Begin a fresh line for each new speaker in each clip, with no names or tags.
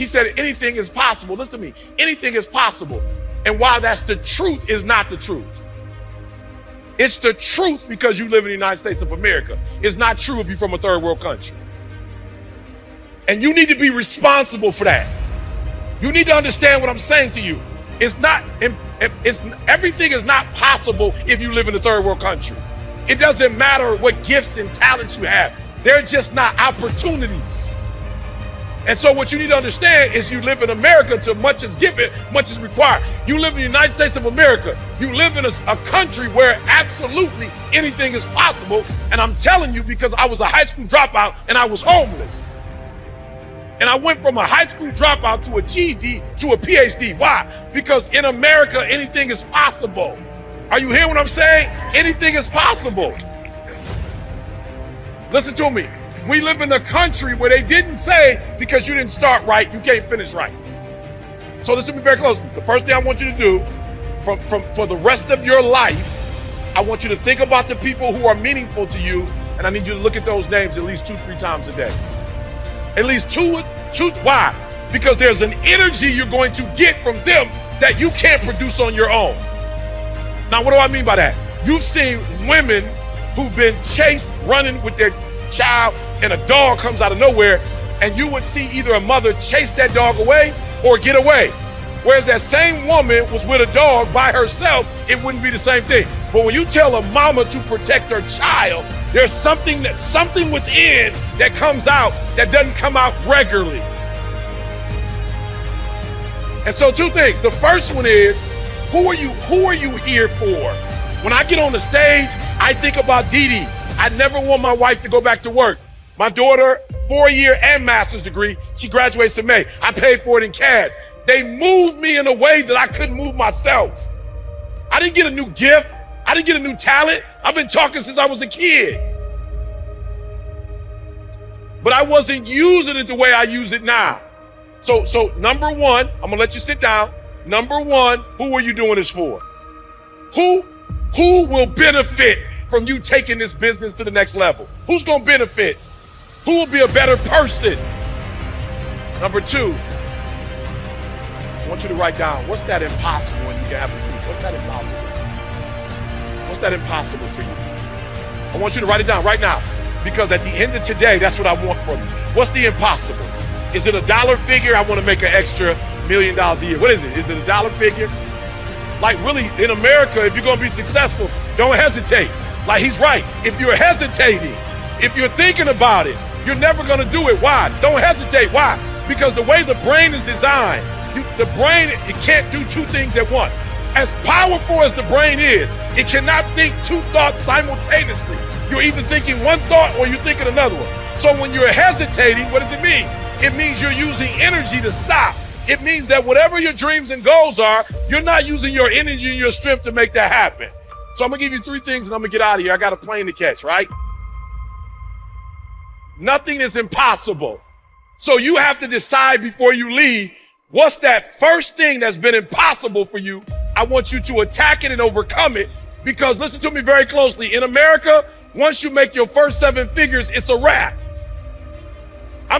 He said anything is possible. Listen to me. Anything is possible. And while that's the truth, is not the truth. It's the truth because you live in the United States of America. It's not true if you're from a third world country. And you need to be responsible for that. You need to understand what I'm saying to you. Everything is not possible if you live in a third world country. It doesn't matter what gifts and talents you have. They're just not opportunities. And so what you need to understand is you live in America, to much is given, much is required. You live in the United States of America. You live in a country where absolutely anything is possible. And I'm telling you, because I was a high school dropout and I was homeless. And I went from a high school dropout to a GED to a PhD. Why? Because in America, anything is possible. Are you hearing what I'm saying? Anything is possible. Listen to me. We live in a country where they didn't say, because you didn't start right, you can't finish right. So listen to me very closely. The first thing I want you to do for the rest of your life, I want you to think about the people who are meaningful to you, and I need you to look at those names at least 2-3 times a day. At least two. Why? Because there's an energy you're going to get from them that you can't produce on your own. Now, what do I mean by that? You've seen women who've been chased running with their child and a dog comes out of nowhere, and you would see either a mother chase that dog away or get away. Whereas that same woman was with a dog by herself, it wouldn't be the same thing. But when you tell a mama to protect her child, there's something within that comes out that doesn't come out regularly. And so two things. The first one is, who are you here for? When I get on the stage, I think about Dee Dee. I never want my wife to go back to work. My daughter, 4-year and master's degree, she graduates in May. I paid for it in cash. They moved me in a way that I couldn't move myself. I didn't get a new gift. I didn't get a new talent. I've been talking since I was a kid. But I wasn't using it the way I use it now. So number one, I'm gonna let you sit down. Number one, who are you doing this for? Who will benefit from you taking this business to the next level? Who's gonna benefit? Who will be a better person? Number two, I want you to write down, what's that impossible when you can have a seat? What's that impossible? What's that impossible for you? I want you to write it down right now, because at the end of today, that's what I want from you. What's the impossible? Is it a dollar figure? I want to make an extra $1 million a year. What is it? Is it a dollar figure? Like really, in America, if you're gonna be successful, don't hesitate. Like he's right. If you're hesitating, if you're thinking about it, you're never gonna do it. Why? Don't hesitate. Why? Because the way the brain is designed, the brain, it can't do two things at once. As powerful as the brain is, it cannot think two thoughts simultaneously. You're either thinking one thought or you're thinking another one. So when you're hesitating, what does it mean? It means you're using energy to stop. It means that whatever your dreams and goals are, you're not using your energy and your strength to make that happen. So I'm gonna give you 3 things and I'm gonna get out of here. I got a plane to catch, right? Nothing is impossible. So you have to decide before you leave, what's that first thing that's been impossible for you? I want you to attack it and overcome it, because listen to me very closely. In America, once you make your first 7 figures, it's a wrap.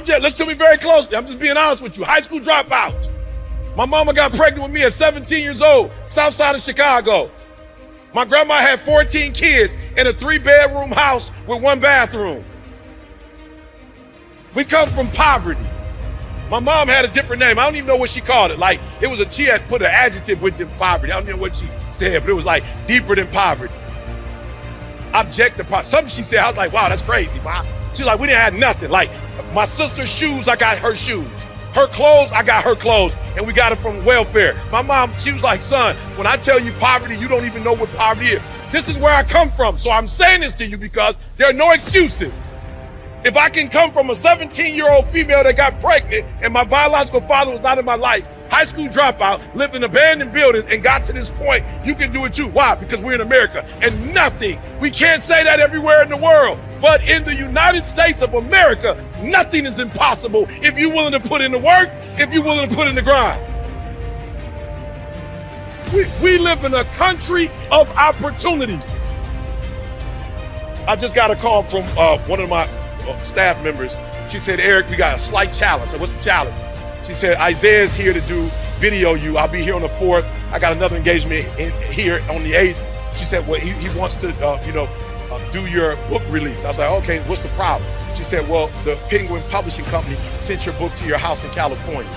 Listen to me very closely. I'm just being honest with you. High school dropout. My mama got pregnant with me at 17 years old, south side of Chicago. My grandma had 14 kids in a 3-bedroom house with 1 bathroom. We come from poverty. My mom had a different name. I don't even know what she called it. Like, she had put an adjective with the poverty. I don't know what she said, but it was like deeper than poverty. Objective poverty. Something she said, I was like, wow, that's crazy, Mom. She's like, we didn't have nothing. Like, my sister's shoes, I got her shoes. Her clothes, I got her clothes. And we got it from welfare. My mom, she was like, son, when I tell you poverty, you don't even know what poverty is. This is where I come from. So I'm saying this to you because there are no excuses. If I can come from a 17-year-old female that got pregnant and my biological father was not in my life, high school dropout, lived in abandoned buildings and got to this point, you can do it too. Why? Because we're in America. And nothing, we can't say that everywhere in the world, but in the United States of America, nothing is impossible if you're willing to put in the work, if you're willing to put in the grind. We live in a country of opportunities. I just got a call from one of my staff members. She said, Eric, we got a slight challenge. I said, what's the challenge? She said, Isaiah's here to do video you. I'll be here on the 4th. I got another engagement here on the 8th. She said, well, he wants to, do your book release. I was like, okay, what's the problem? She said, well, the Penguin Publishing Company sent your book to your house in California.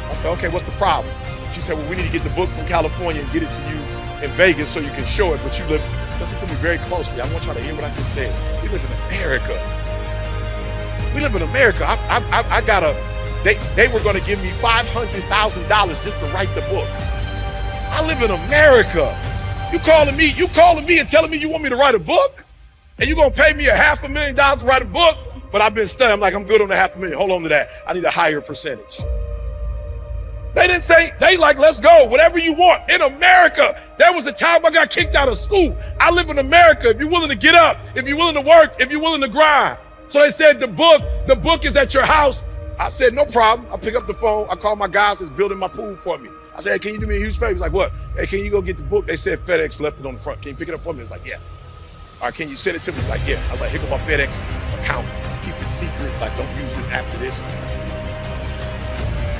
I said, okay, what's the problem? She said, well, we need to get the book from California and get it to you in Vegas so you can show it, but you live, listen to me very closely. I want y'all to hear what I just said. We live in America. We live in America. I got they were gonna give me $500,000 just to write the book. I live in America. You calling me and telling me you want me to write a book? And you gonna pay me $500,000 to write a book? But I've been studying, I'm like, I'm good on the $500,000. Hold on to that. I need a higher percentage. They didn't say, they like, let's go, whatever you want. In America, there was a time I got kicked out of school. I live in America. If you're willing to get up, if you're willing to work, if you're willing to grind. So they said, the book is at your house. I said, no problem. I pick up the phone. I call my guys that's building my pool for me. I said, hey, can you do me a huge favor? He's like, what? Hey, can you go get the book? They said FedEx left it on the front. Can you pick it up for me? It's like, yeah. All right, can you send it to me? He's like, yeah. I was like, here go my FedEx account. Keep it secret. Like, don't use this after this.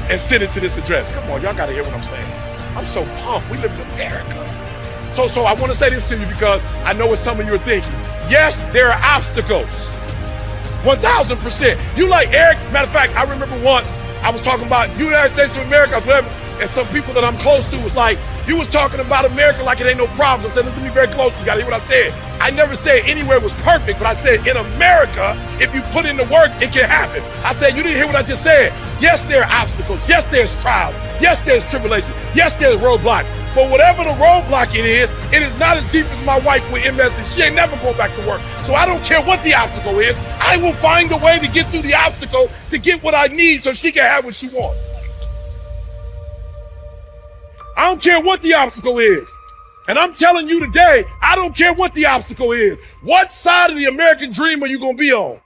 And send it to this address. Come on, y'all gotta hear what I'm saying. I'm so pumped. We live in America. So I wanna say this to you because I know what some of you are thinking. Yes, there are obstacles. 1,000%. You like Eric, matter of fact, I remember once I was talking about United States of America, whatever, and some people that I'm close to was like, you was talking about America like it ain't no problem. I said, look at me very close, you gotta hear what I said. I never said anywhere was perfect, but I said in America, if you put in the work, it can happen. I said, you didn't hear what I just said. Yes, there are obstacles. Yes, there's trials. Yes, there's tribulation. Yes, there's roadblocks. But whatever the roadblock it is not as deep as my wife with MS, and she ain't never going back to work. So I don't care what the obstacle is. I will find a way to get through the obstacle to get what I need so she can have what she wants. I don't care what the obstacle is. And I'm telling you today, I don't care what the obstacle is. What side of the American dream are you going to be on?